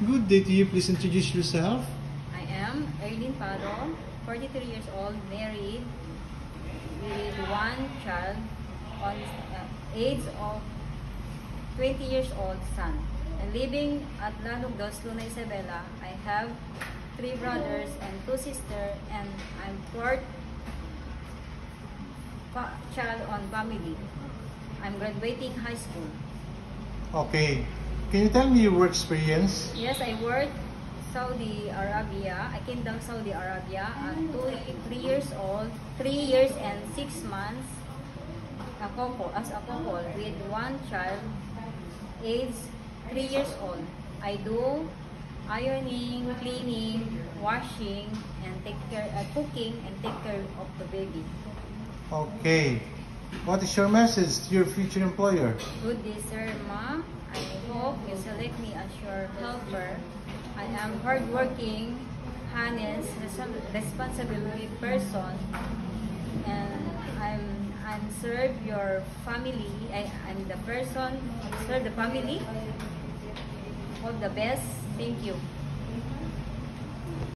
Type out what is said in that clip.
Good day to you. Please introduce yourself. I am Erlyn Paro, 43 years old, married, with one child on age of 20 years old son. And living at Lanog dos, Luna Isabela. I have 3 brothers and 2 sisters, and I'm 4th child on family. I'm graduating high school. Okay. Can you tell me your work experience? Yes, I worked Saudi Arabia. I came down Saudi Arabia at 3 years old, 3 years and 6 months. As a couple with one child, age 3 years old. I do ironing, cleaning, washing, and cooking and take care of the baby. Okay. What is your message to your future employer? Good day, sir, ma. I hope you select me as your helper. I am hardworking, honest, responsible person, and I'm serve your family. I'm the person serve the family. All the best. Thank you.